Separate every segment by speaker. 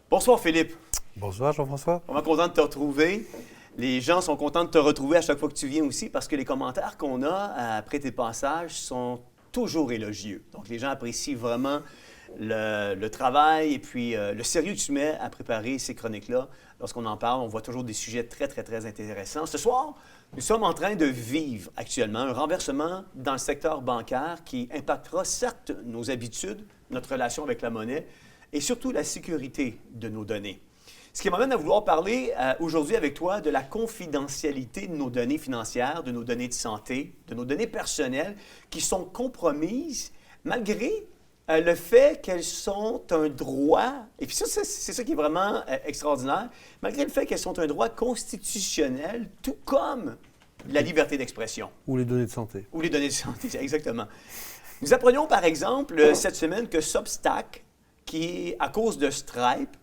Speaker 1: Bonsoir Philippe.
Speaker 2: Bonsoir Jean-François.
Speaker 1: Vraiment content de te retrouver. Les gens sont contents de te retrouver à chaque fois que tu viens aussi parce que les commentaires qu'on a après tes passages sont toujours élogieux. Donc les gens apprécient vraiment le travail et puis le sérieux que tu mets à préparer ces chroniques-là. Lorsqu'on en parle, on voit toujours des sujets très, très, très intéressants. Ce soir, nous sommes en train de vivre actuellement un renversement dans le secteur bancaire qui impactera certes nos habitudes, notre relation avec la monnaie et surtout la sécurité de nos données. Ce qui m'amène à vouloir parler aujourd'hui avec toi de la confidentialité de nos données financières, de nos données de santé, de nos données personnelles qui sont compromises malgré le fait qu'elles sont un droit, et puis ça, c'est ça qui est vraiment extraordinaire, malgré le fait qu'elles sont un droit constitutionnel, tout comme la liberté d'expression.
Speaker 2: Ou les données de santé.
Speaker 1: Ou les données de santé, exactement. Nous apprenions par exemple cette semaine que Substack, qui, à cause de Stripe,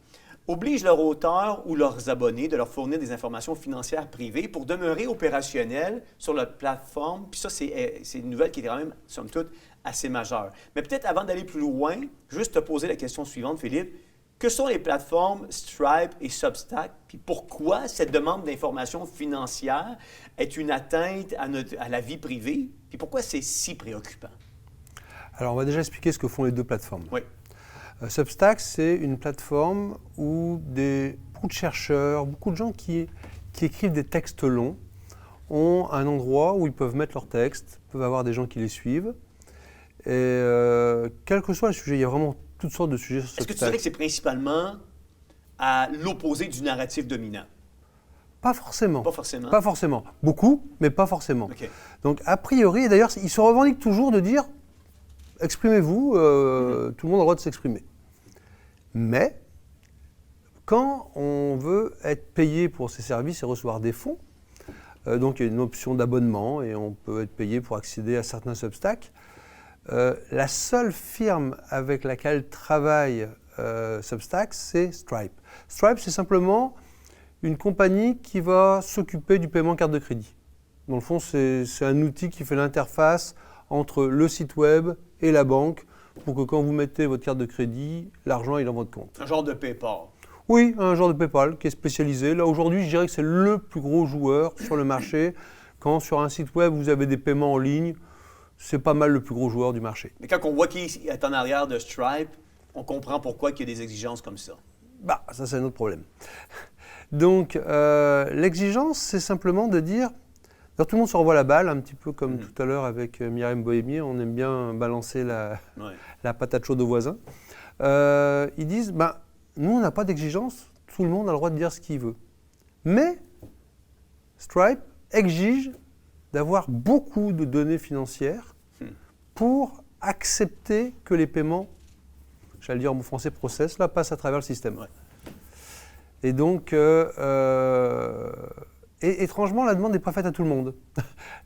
Speaker 1: oblige leurs auteurs ou leurs abonnés de leur fournir des informations financières privées pour demeurer opérationnels sur la plateforme. Puis ça, c'est une nouvelle qui est quand même, somme toute, assez majeure. Mais peut-être avant d'aller plus loin, juste te poser la question suivante, Philippe. Que sont les plateformes Stripe et Substack? Puis pourquoi cette demande d'informations financières est une atteinte à la vie privée? Puis pourquoi c'est si préoccupant?
Speaker 2: Alors, on va déjà expliquer ce que font les deux plateformes.
Speaker 1: Oui.
Speaker 2: Substack, c'est une plateforme où beaucoup de chercheurs, beaucoup de gens qui écrivent des textes longs ont un endroit où ils peuvent mettre leurs textes, peuvent avoir des gens qui les suivent. Et quel que soit le sujet, il y a vraiment toutes sortes de sujets sur Substack.
Speaker 1: Est-ce que tu dirais que c'est principalement à l'opposé du narratif dominant?
Speaker 2: Pas forcément.
Speaker 1: Pas forcément?
Speaker 2: Pas forcément. Beaucoup, mais pas forcément.
Speaker 1: OK.
Speaker 2: Donc, a priori, et d'ailleurs, ils se revendiquent toujours de dire « exprimez-vous, tout le monde a le droit de s'exprimer ». Mais, quand on veut être payé pour ces services et recevoir des fonds, donc il y a une option d'abonnement et on peut être payé pour accéder à certains Substack, la seule firme avec laquelle travaille Substack, c'est Stripe. Stripe, c'est simplement une compagnie qui va s'occuper du paiement carte de crédit. Dans le fond, c'est un outil qui fait l'interface entre le site web et la banque pour que quand vous mettez votre carte de crédit, l'argent est dans votre compte.
Speaker 1: Un genre de PayPal.
Speaker 2: Oui, un genre de PayPal qui est spécialisé. Là, aujourd'hui, je dirais que c'est le plus gros joueur sur le marché. Quand sur un site web, vous avez des paiements en ligne, c'est pas mal le plus gros joueur du marché.
Speaker 1: Mais quand on voit qui est en arrière de Stripe, on comprend pourquoi il y a des exigences comme ça.
Speaker 2: Bah, ça, c'est un autre problème. Donc, l'exigence, c'est simplement de dire... Alors, tout le monde se renvoie la balle, un petit peu comme tout à l'heure avec Myriam Bohémier. On aime bien balancer la patate chaude aux voisins. Ils disent, nous, on n'a pas d'exigence. Tout le monde a le droit de dire ce qu'il veut. Mais Stripe exige d'avoir beaucoup de données financières pour accepter que les paiements, j'allais dire en mot français process, là, passent à travers le système.
Speaker 1: Ouais.
Speaker 2: Et donc... Et étrangement, la demande n'est pas faite à tout le monde.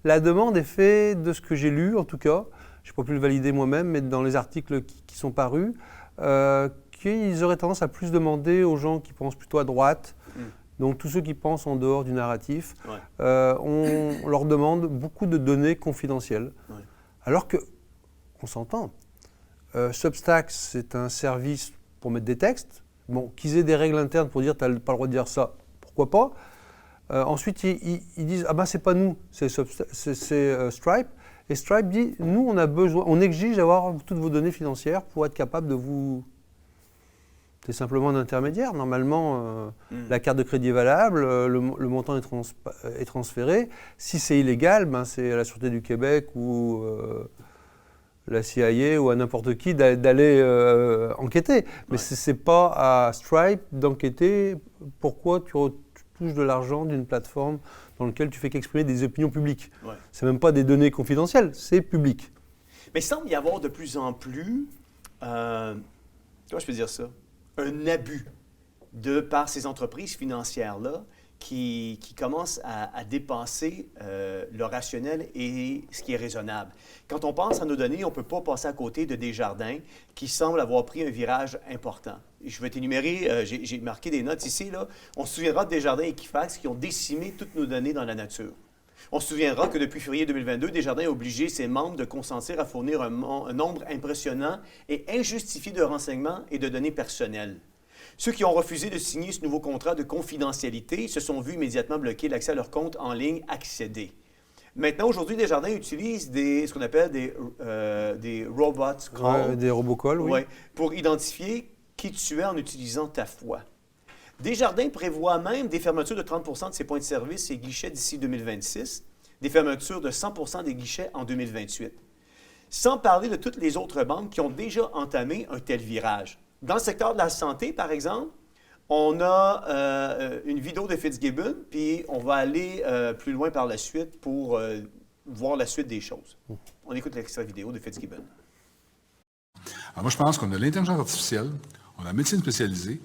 Speaker 2: La demande est faite, de ce que j'ai lu en tout cas, je n'ai pas pu le valider moi-même, mais dans les articles qui sont parus, qu'ils auraient tendance à plus demander aux gens qui pensent plutôt à droite, donc tous ceux qui pensent en dehors du narratif, on leur demande beaucoup de données confidentielles. Ouais. Alors que, on s'entend, Substack, c'est un service pour mettre des textes, bon, qu'ils aient des règles internes pour dire tu n'as pas le droit de dire ça, pourquoi pas. Ensuite, ils disent « Ah ben c'est pas nous, c'est Stripe ». Et Stripe dit « Nous, on a besoin, on exige d'avoir toutes vos données financières pour être capable de vous… » C'est simplement un intermédiaire. Normalement, la carte de crédit est valable, le montant est transféré. Si c'est illégal, c'est à la Sûreté du Québec ou la CIA ou à n'importe qui d'aller enquêter. Mais ce n'est pas à Stripe d'enquêter pourquoi tu touches de l'argent d'une plateforme dans laquelle tu fais qu'exprimer des opinions publiques. Ouais. Ce n'est même pas des données confidentielles, c'est public.
Speaker 1: Mais il semble y avoir de plus en plus, comment je peux dire ça, un abus par ces entreprises financières-là qui commencent à dépasser le rationnel et ce qui est raisonnable. Quand on pense à nos données, on ne peut pas passer à côté de Desjardins qui semblent avoir pris un virage important. Je vais t'énumérer, j'ai marqué des notes ici. Là. On se souviendra de Desjardins et Equifax qui ont décimé toutes nos données dans la nature. On se souviendra que depuis février 2022, Desjardins a obligé ses membres de consentir à fournir un nombre impressionnant et injustifié de renseignements et de données personnelles. Ceux qui ont refusé de signer ce nouveau contrat de confidentialité se sont vus immédiatement bloquer l'accès à leur compte en ligne accédé. Maintenant, aujourd'hui, Desjardins utilise ce qu'on appelle des robots call.
Speaker 2: Des robocalls, oui.
Speaker 1: Ouais, pour identifier qui tu es en utilisant ta foi. Desjardins prévoit même des fermetures de 30 de ses points de service et guichets d'ici 2026, des fermetures de 100 des guichets en 2028. Sans parler de toutes les autres banques qui ont déjà entamé un tel virage. Dans le secteur de la santé, par exemple, on a une vidéo de Fitzgibbon, puis on va aller plus loin par la suite pour voir la suite des choses. On écoute l'extrait vidéo de Fitzgibbon.
Speaker 3: Alors moi, je pense qu'on a l'intelligence artificielle, on a la médecine spécialisée.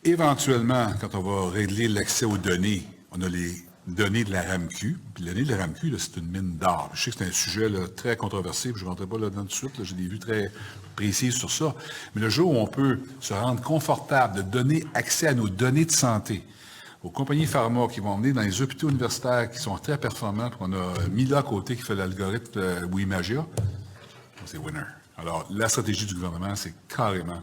Speaker 3: Éventuellement, quand on va régler l'accès aux données, on a les données de la RAMQ. Puis les données de la RAMQ, là, c'est une mine d'or. Je sais que c'est un sujet là, très controversé, puis je ne rentrerai pas là-dedans tout de suite. Là, j'ai des vues très précises sur ça. Mais le jour où on peut se rendre confortable de donner accès à nos données de santé aux compagnies pharma qui vont venir dans les hôpitaux universitaires qui sont très performants, puis on a Mila à côté qui fait l'algorithme Wimagia, c'est winner. Alors, la stratégie du gouvernement, c'est carrément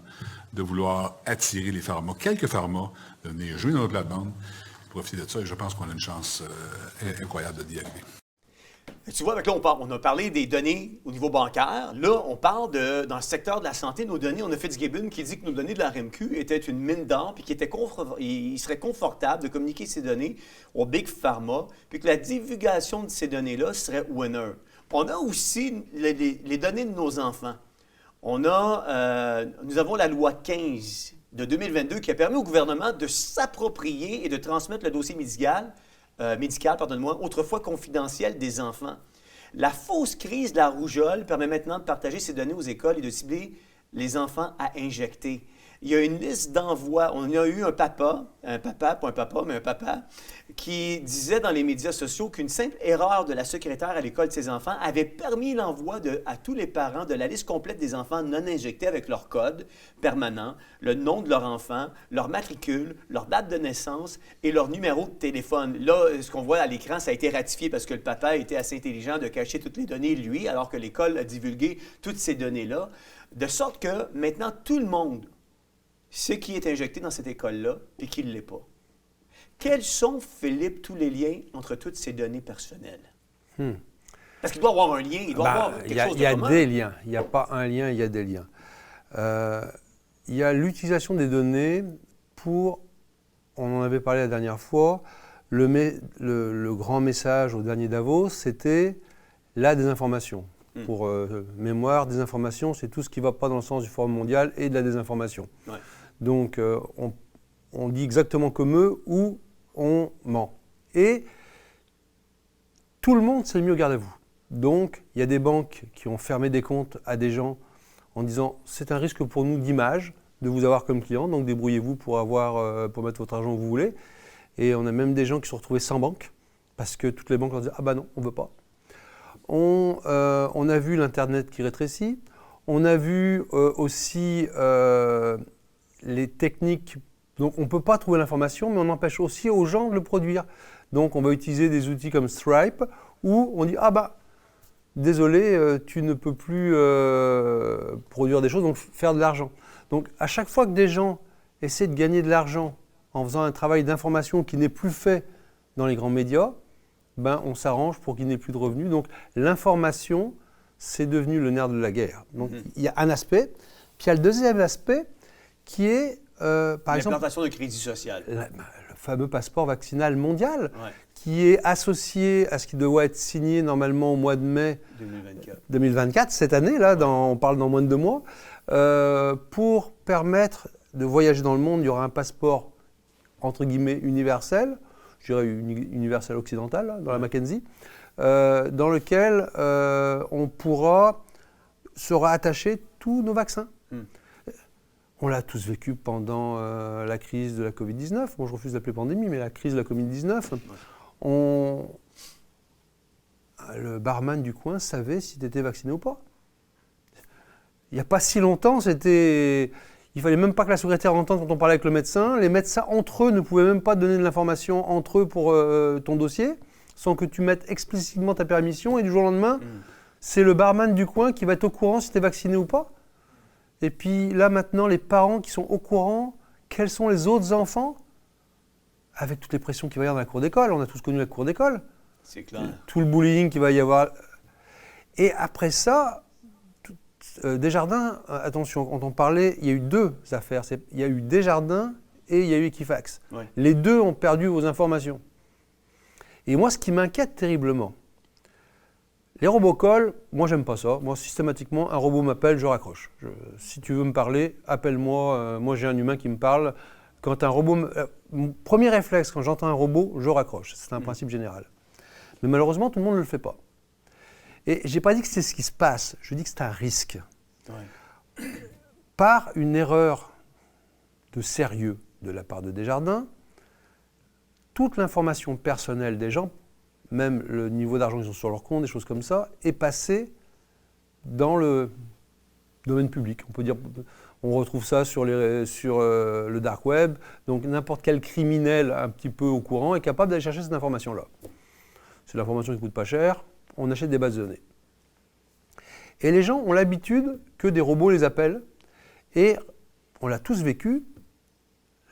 Speaker 3: de vouloir attirer les pharma, quelques pharma, de venir jouer dans notre plate-bande, profiter de ça, et je pense qu'on a une chance incroyable d'y arriver.
Speaker 1: Tu vois, là, on a parlé des données au niveau bancaire. Là, on parle dans le secteur de la santé, nos données. On a Fitzgibbon qui dit que nos données de la RAMQ étaient une mine d'or, puis qu'il serait confortable de communiquer ces données aux Big Pharma, puis que la divulgation de ces données-là serait winner. On a aussi les données de nos enfants. Nous avons la loi 15 de 2022 qui a permis au gouvernement de s'approprier et de transmettre le dossier médical, autrefois confidentiel des enfants. La fausse crise de la rougeole permet maintenant de partager ces données aux écoles et de cibler les enfants à injecter. Il y a une liste d'envois. On a eu un papa, qui disait dans les médias sociaux qu'une simple erreur de la secrétaire à l'école de ses enfants avait permis l'envoi à tous les parents de la liste complète des enfants non injectés avec leur code permanent, le nom de leur enfant, leur matricule, leur date de naissance et leur numéro de téléphone. Là, ce qu'on voit à l'écran, ça a été ratifié parce que le papa était assez intelligent de cacher toutes les données, lui, alors que l'école a divulgué toutes ces données-là, de sorte que maintenant, tout le monde sait qui est injecté dans cette école-là et qui ne l'est pas. Quels sont, Philippe, tous les liens entre toutes ces données personnelles? Parce qu'il doit y avoir un lien, il doit y avoir quelque chose de commun.
Speaker 2: Il y a des liens. Il n'y a pas un lien, il y a des liens. Il y a l'utilisation des données pour, on en avait parlé la dernière fois, le grand message au dernier Davos, c'était la désinformation. Pour mémoire, désinformation, c'est tout ce qui ne va pas dans le sens du Forum mondial et de la désinformation. Ouais. Donc, on dit exactement comme eux où on ment. Et tout le monde s'est mis au garde à vous. Donc, il y a des banques qui ont fermé des comptes à des gens en disant « c'est un risque pour nous d'image de vous avoir comme client, donc débrouillez-vous pour mettre votre argent où vous voulez ». Et on a même des gens qui se sont retrouvés sans banque parce que toutes les banques leur disaient « ah bah non, on ne veut pas ». On a vu l'Internet qui rétrécit. On a vu aussi les techniques. Donc, on ne peut pas trouver l'information, mais on empêche aussi aux gens de le produire. Donc, on va utiliser des outils comme Stripe où on dit « ah bah, désolé, tu ne peux plus produire des choses, donc faire de l'argent ». Donc, à chaque fois que des gens essaient de gagner de l'argent en faisant un travail d'information qui n'est plus fait dans les grands médias, on s'arrange pour qu'il n'ait plus de revenus. Donc, l'information, c'est devenu le nerf de la guerre. Donc, il y a un aspect. Puis, il y a le deuxième aspect qui est, par exemple...
Speaker 1: l'implantation de crédit social.
Speaker 2: Le fameux passeport vaccinal mondial, qui est associé à ce qui doit être signé normalement au mois de mai 2024, cette année, là, on parle dans moins de 2 mois, pour permettre de voyager dans le monde. Il y aura un passeport, entre guillemets, universel, je dirais universel occidental, là, dans la Mackenzie, dans lequel on sera attaché tous nos vaccins. On l'a tous vécu pendant la crise de la Covid-19. Bon, je refuse d'appeler pandémie, mais la crise de la Covid-19, le barman du coin savait si tu étais vacciné ou pas. Il n'y a pas si longtemps, il ne fallait même pas que la secrétaire entende quand on parlait avec le médecin. Les médecins, entre eux, ne pouvaient même pas donner de l'information entre eux pour ton dossier, sans que tu mettes explicitement ta permission. Et du jour au lendemain, c'est le barman du coin qui va être au courant si tu es vacciné ou pas. Et puis là, maintenant, les parents qui sont au courant, quels sont les autres enfants, avec toutes les pressions qu'il va y avoir dans la cour d'école. On a tous connu la cour d'école.
Speaker 1: C'est clair.
Speaker 2: Tout le bullying qu'il va y avoir. Et après ça, Desjardins, attention, quand on parlait, il y a eu 2 affaires. Il y a eu Desjardins et il y a eu Equifax.
Speaker 1: Ouais.
Speaker 2: Les 2 ont perdu vos informations. Et moi, ce qui m'inquiète terriblement, les robocalls, moi, j'aime pas ça. Moi, systématiquement, un robot m'appelle, je raccroche. Si tu veux me parler, appelle-moi. Moi, j'ai un humain qui me parle. Quand un robot... mon premier réflexe, quand j'entends un robot, je raccroche. C'est un principe général. Mais malheureusement, tout le monde ne le fait pas. Et je n'ai pas dit que c'est ce qui se passe. Je dis que c'est un risque.
Speaker 1: Ouais.
Speaker 2: Par une erreur de sérieux de la part de Desjardins, toute l'information personnelle des gens, même le niveau d'argent qu'ils ont sur leur compte, des choses comme ça, est passée dans le domaine public. On peut dire, on retrouve ça sur le dark web. Donc n'importe quel criminel un petit peu au courant est capable d'aller chercher cette information-là. C'est de l'information qui ne coûte pas cher. On achète des bases de données. Et les gens ont l'habitude que des robots les appellent. Et on l'a tous vécu.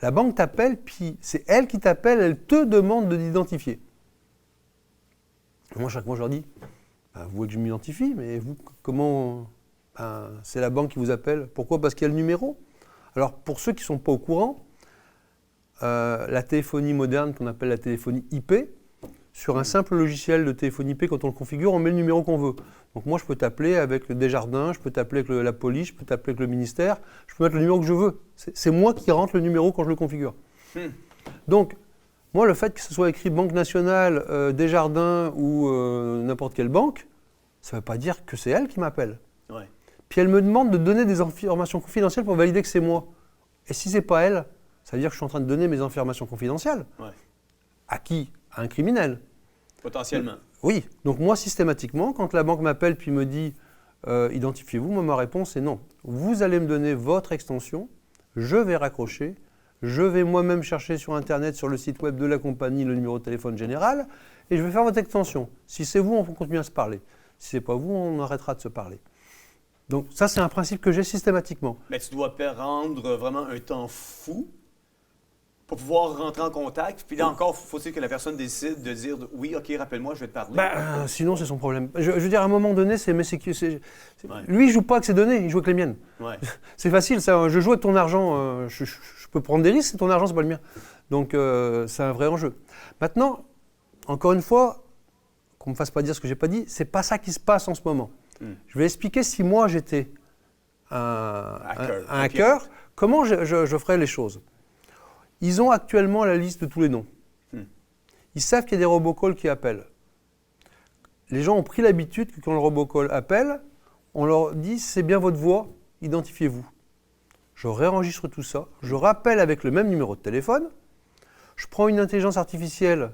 Speaker 2: La banque t'appelle, puis c'est elle qui t'appelle, elle te demande de t'identifier. Moi, chaque mois, je leur dis, vous voulez que je m'identifie, mais vous, comment... c'est la banque qui vous appelle. Pourquoi ? Parce qu'il y a le numéro. Alors, pour ceux qui ne sont pas au courant, la téléphonie moderne, qu'on appelle la téléphonie IP, sur un simple logiciel de téléphonie IP, quand on le configure, on met le numéro qu'on veut. Donc moi, je peux t'appeler avec le Desjardins, je peux t'appeler avec la police, je peux t'appeler avec le ministère, je peux mettre le numéro que je veux. C'est moi qui rentre le numéro quand je le configure. Donc, moi, le fait que ce soit écrit Banque Nationale, Desjardins ou n'importe quelle banque, ça ne veut pas dire que c'est elle qui m'appelle.
Speaker 1: Ouais.
Speaker 2: Puis elle me demande de donner des informations confidentielles pour valider que c'est moi. Et si ce n'est pas elle, ça veut dire que je suis en train de donner mes informations confidentielles.
Speaker 1: Ouais.
Speaker 2: À qui ? À un criminel.
Speaker 1: Potentiellement.
Speaker 2: Oui. Donc moi, systématiquement, quand la banque m'appelle puis me dit identifiez-vous, moi, ma réponse est non. Vous allez me donner votre extension, je vais raccrocher, je vais moi-même chercher sur Internet, sur le site web de la compagnie, le numéro de téléphone général, et je vais faire votre extension. Si c'est vous, on continue à se parler. Si ce n'est pas vous, on arrêtera de se parler. Donc ça, c'est un principe que j'ai systématiquement.
Speaker 1: Mais tu dois rendre vraiment un temps fou pour pouvoir rentrer en contact. Puis là encore, faut-il que la personne décide de dire « Oui, OK, rappelle-moi, je vais te parler. »
Speaker 2: Sinon, c'est son problème. Je veux dire, à un moment donné,
Speaker 1: Ouais.
Speaker 2: lui, il ne joue pas avec ses données, il joue avec les miennes.
Speaker 1: Ouais.
Speaker 2: C'est facile, ça. Je joue avec ton argent. Je peux prendre des risques, c'est ton argent, c'est pas le mien. Donc, c'est un vrai enjeu. Maintenant, encore une fois, qu'on ne me fasse pas dire ce que je n'ai pas dit, c'est pas ça qui se passe en ce moment. Je vais expliquer si moi, j'étais un hacker, comment je ferais les choses. Ils ont actuellement la liste de tous les noms. Ils savent qu'il y a des robocalls qui appellent. Les gens ont pris l'habitude que quand le robocall appelle, on leur dit « c'est bien votre voix, identifiez-vous ». Je réenregistre tout ça, je rappelle avec le même numéro de téléphone, je prends une intelligence artificielle,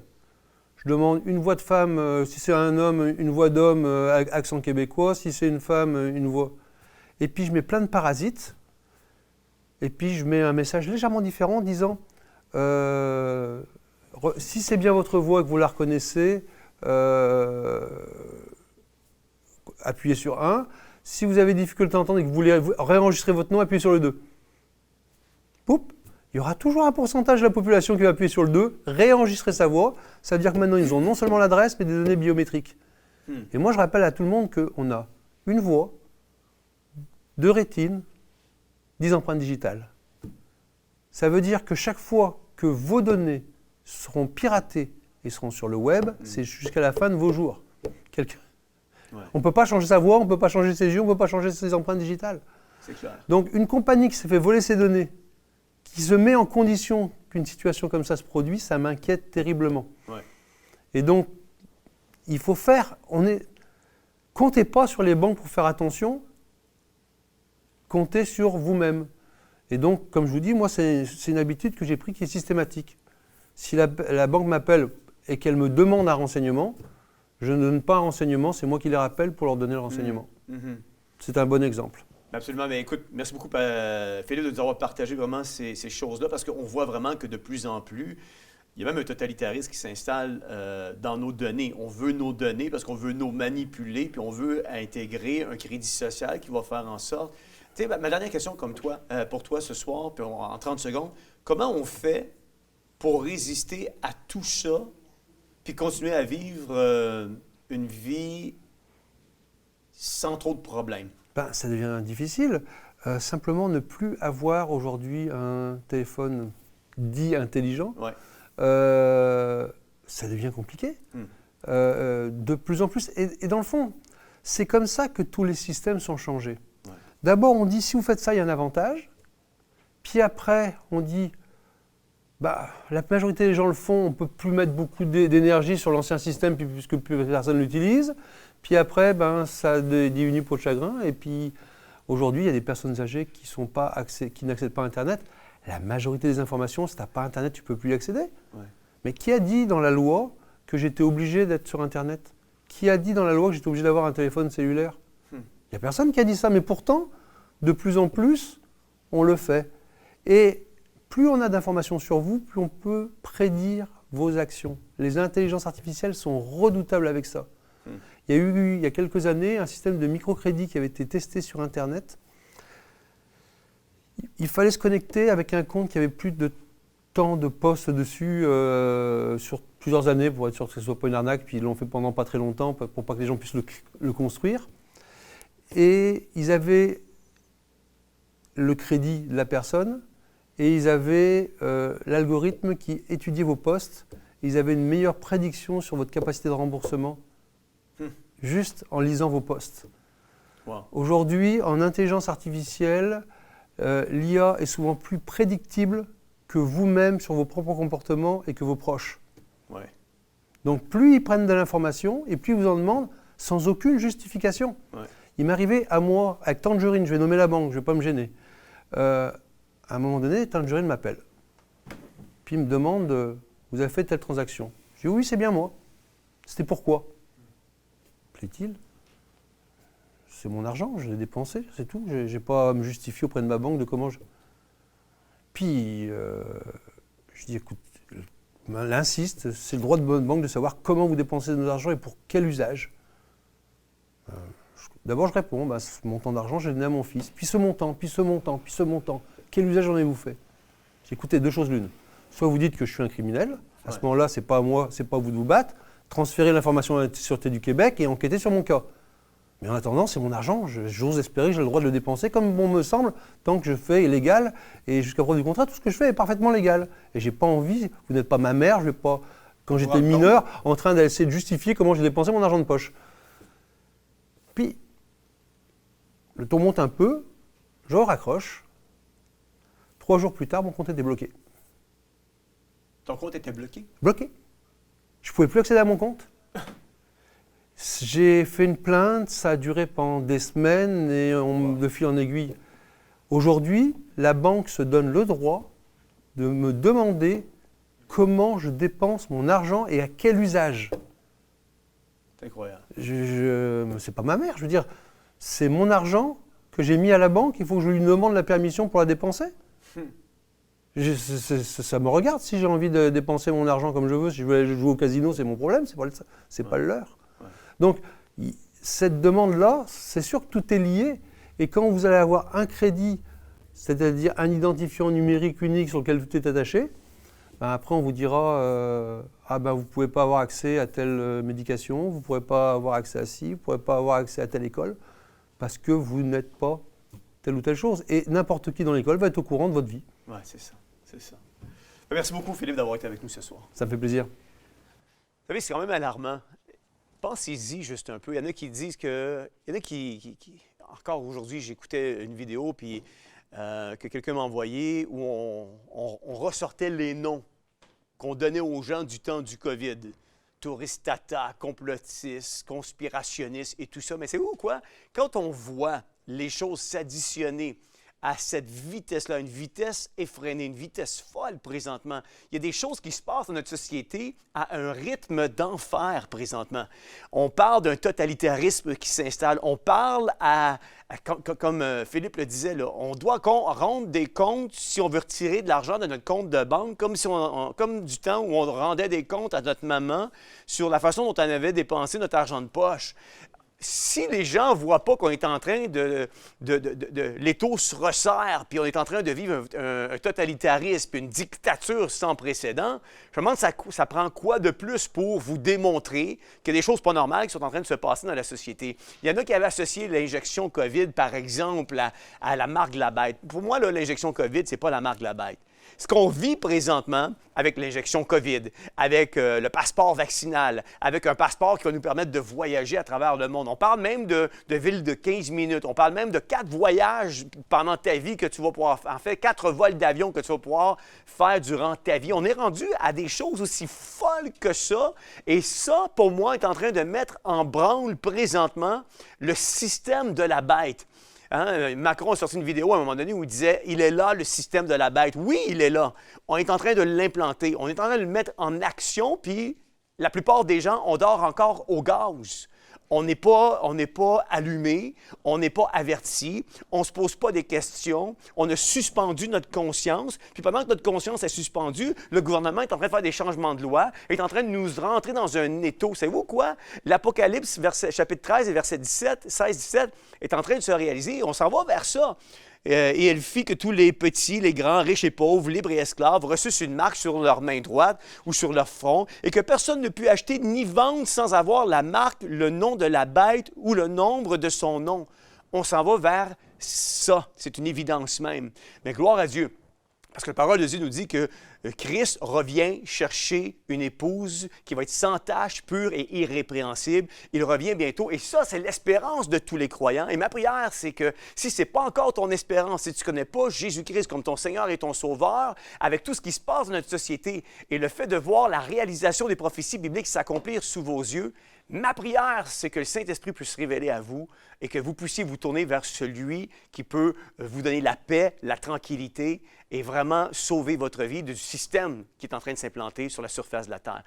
Speaker 2: je demande une voix de femme, si c'est un homme, une voix d'homme, accent québécois, si c'est une femme, une voix... Et puis je mets plein de parasites, et puis je mets un message légèrement différent disant si c'est bien votre voix et que vous la reconnaissez, appuyez sur 1. Si vous avez difficulté à entendre et que vous voulez réenregistrer votre nom, appuyez sur le 2. Poup, il y aura toujours un pourcentage de la population qui va appuyer sur le 2, réenregistrer sa voix. Ça veut dire que maintenant, ils ont non seulement l'adresse, mais des données biométriques. Et moi, je rappelle à tout le monde qu'on a une voix, 2 rétines, 10 empreintes digitales. Ça veut dire que chaque fois que vos données seront piratées et seront sur le web, c'est jusqu'à la fin de vos jours. On ne peut pas changer sa voix, on ne peut pas changer ses yeux, on ne peut pas changer ses empreintes digitales.
Speaker 1: C'est clair.
Speaker 2: Donc une compagnie qui s'est fait voler ses données, qui se met en condition qu'une situation comme ça se produit, ça m'inquiète terriblement.
Speaker 1: Ouais.
Speaker 2: Et donc, il faut faire... Comptez pas sur les banques pour faire attention, comptez sur vous-même. Et donc, comme je vous dis, moi, c'est une habitude que j'ai prise qui est systématique. Si la banque m'appelle et qu'elle me demande un renseignement, je ne donne pas un renseignement, c'est moi qui les rappelle pour leur donner le renseignement. C'est un bon exemple.
Speaker 1: Absolument. Mais écoute, merci beaucoup, Philippe, de nous avoir partagé vraiment ces choses-là, parce qu'on voit vraiment que de plus en plus, il y a même un totalitarisme qui s'installe dans nos données. On veut nos données parce qu'on veut nous manipuler, puis on veut intégrer un crédit social qui va faire en sorte... Tu sais, ma dernière question pour toi ce soir, puis en 30 secondes, comment on fait pour résister à tout ça puis continuer à vivre une vie sans trop de problèmes?
Speaker 2: Ben, ça devient difficile. Simplement, ne plus avoir aujourd'hui un téléphone dit intelligent,
Speaker 1: Ouais.
Speaker 2: ça devient compliqué. De plus en plus. Et dans le fond, c'est comme ça que tous les systèmes sont changés.
Speaker 1: Ouais.
Speaker 2: D'abord, on dit, si vous faites ça, il y a un avantage. Puis après, on dit, bah, la majorité des gens le font, on ne peut plus mettre beaucoup d'énergie sur l'ancien système puisque plus personne l'utilise. Puis après, ben, ça diminue pour le chagrin. Et puis, aujourd'hui, il y a des personnes âgées qui n'accèdent pas à Internet. La majorité des informations, si tu n'as pas Internet, tu ne peux plus y accéder.
Speaker 1: Ouais.
Speaker 2: Mais qui a dit dans la loi que j'étais obligé d'être sur Internet? Qui a dit dans la loi que j'étais obligé d'avoir un téléphone cellulaire? Il n'y a personne qui a dit ça. Mais pourtant, de plus en plus, on le fait. Et plus on a d'informations sur vous, plus on peut prédire vos actions. Les intelligences artificielles sont redoutables avec ça. Il y a eu, il y a quelques années, un système de microcrédit qui avait été testé sur Internet. Il fallait se connecter avec un compte qui avait plus de temps de postes dessus sur plusieurs années pour être sûr que ce ne soit pas une arnaque. Puis ils l'ont fait pendant pas très longtemps pour pas que les gens puissent le construire. Et ils avaient le crédit de la personne et ils avaient l'algorithme qui étudiait vos postes. Ils avaient une meilleure prédiction sur votre capacité de remboursement juste en lisant vos postes.
Speaker 1: Wow.
Speaker 2: Aujourd'hui, en intelligence artificielle, l'IA est souvent plus prédictible que vous-même sur vos propres comportements et que vos proches.
Speaker 1: Ouais.
Speaker 2: Donc plus ils prennent de l'information et plus ils vous en demandent sans aucune justification.
Speaker 1: Ouais.
Speaker 2: Il m'arrivait à moi, avec Tangerine, je vais nommer la banque, je ne vais pas me gêner. À un moment donné, Tangerine m'appelle. Puis il me demande, vous avez fait telle transaction? Je dis oui, c'est bien moi. C'était pourquoi? Plaît-il? C'est mon argent, je l'ai dépensé, c'est tout. Je n'ai pas à me justifier auprès de ma banque de comment je... Puis, je dis, écoute, elle insiste, c'est le droit de votre banque de savoir comment vous dépensez nos argent et pour quel usage. D'abord, je réponds, bah, ce montant d'argent, je l'ai donné à mon fils. Puis ce montant, puis ce montant, puis ce montant. Quel usage en avez-vous fait? J'ai écouté deux choses l'une. Soit vous dites que je suis un criminel, à ce moment-là, c'est pas à moi, c'est pas à vous de vous battre. Transférez l'information à la Sûreté du Québec et enquêter sur mon cas. Mais en attendant, c'est mon argent, j'ose espérer que j'ai le droit de le dépenser comme bon me semble, tant que je fais légal, et jusqu'à preuve du contraire, tout ce que je fais est parfaitement légal. Et j'ai pas envie, vous n'êtes pas ma mère, je vais pas, quand j'étais mineur, en train d'essayer de justifier comment j'ai dépensé mon argent de poche. Puis, le ton monte un peu, je raccroche. 3 jours plus tard, mon compte était bloqué.
Speaker 1: Ton compte était bloqué?
Speaker 2: Bloqué. Je ne pouvais plus accéder à mon compte. J'ai fait une plainte, ça a duré pendant des semaines et de fil en aiguille. Aujourd'hui, la banque se donne le droit de me demander comment je dépense mon argent et à quel usage.
Speaker 1: C'est incroyable.
Speaker 2: C'est pas ma mère, je veux dire, c'est mon argent que j'ai mis à la banque, il faut que je lui demande la permission pour la dépenser. Ça me regarde si j'ai envie de dépenser mon argent comme je veux. Si je veux aller jouer au casino, c'est mon problème, c'est pas le leur. Ouais. Donc, cette demande-là, c'est sûr que tout est lié. Et quand vous allez avoir un crédit, c'est-à-dire un identifiant numérique unique sur lequel tout est attaché, ben après on vous dira vous ne pouvez pas avoir accès à telle médication, vous ne pourrez pas avoir accès à ci, vous ne pourrez pas avoir accès à telle école, parce que vous n'êtes pas telle ou telle chose. Et n'importe qui dans l'école va être au courant de votre vie.
Speaker 1: Oui, c'est ça. C'est ça. Merci beaucoup, Philippe, d'avoir été avec nous ce soir.
Speaker 2: Ça me fait plaisir.
Speaker 1: Vous savez, c'est quand même alarmant. Pensez-y juste un peu. Il y en a qui disent que... Il y en a qui... Encore aujourd'hui, j'écoutais une vidéo puis, que quelqu'un m'a envoyée où on ressortait les noms qu'on donnait aux gens du temps du COVID. Touristes tata, complotistes, conspirationnistes et tout ça. Mais c'est où, quoi? Quand on voit les choses s'additionner à cette vitesse-là, une vitesse effrénée, une vitesse folle présentement. Il y a des choses qui se passent dans notre société à un rythme d'enfer présentement. On parle d'un totalitarisme qui s'installe. On parle comme Philippe le disait, là, on doit rendre des comptes si on veut retirer de l'argent de notre compte de banque, comme du temps où on rendait des comptes à notre maman sur la façon dont on avait dépensé notre argent de poche. si les gens ne voient pas qu'on est en train l'étau se resserre, puis on est en train de vivre un totalitarisme, une dictature sans précédent, je me demande ça prend quoi de plus pour vous démontrer qu'il y a des choses pas normales qui sont en train de se passer dans la société. Il y en a qui avaient associé l'injection COVID, par exemple, à la marque de la bête. Pour moi, l'injection COVID, ce n'est pas la marque de la bête. Ce qu'on vit présentement avec l'injection COVID, avec le passeport vaccinal, avec un passeport qui va nous permettre de voyager à travers le monde. On parle même de villes de 15 minutes. On parle même de 4 voyages pendant ta vie que tu vas pouvoir faire. En fait, 4 vols d'avion que tu vas pouvoir faire durant ta vie. On est rendu à des choses aussi folles que ça. Et ça, pour moi, est en train de mettre en branle présentement le système de la bête. Hein? Macron a sorti une vidéo à un moment donné où il disait « Il est là, le système de la bête ». Oui, il est là. On est en train de l'implanter. On est en train de le mettre en action, puis la plupart des gens, on dort encore au gaz. On n'est pas allumé, on n'est pas averti, on ne se pose pas des questions, on a suspendu notre conscience. Puis pendant que notre conscience est suspendue, le gouvernement est en train de faire des changements de loi, est en train de nous rentrer dans un étau. Savez-vous quoi? L'Apocalypse, chapitre 13 et verset 16-17, est en train de se réaliser. On s'en va vers ça. Et elle fit que tous les petits, les grands, riches et pauvres, libres et esclaves, reçussent une marque sur leur main droite ou sur leur front, et que personne ne put acheter ni vendre sans avoir la marque, le nom de la bête ou le nombre de son nom. On s'en va vers ça. C'est une évidence même. Mais gloire à Dieu. Parce que la parole de Dieu nous dit que Christ revient chercher une épouse qui va être sans tache, pure et irrépréhensible. Il revient bientôt. Et ça, c'est l'espérance de tous les croyants. Et ma prière, c'est que si ce n'est pas encore ton espérance, si tu ne connais pas Jésus-Christ comme ton Seigneur et ton Sauveur, avec tout ce qui se passe dans notre société et le fait de voir la réalisation des prophéties bibliques s'accomplir sous vos yeux, ma prière, c'est que le Saint-Esprit puisse se révéler à vous et que vous puissiez vous tourner vers celui qui peut vous donner la paix, la tranquillité et vraiment sauver votre vie du système qui est en train de s'implanter sur la surface de la Terre.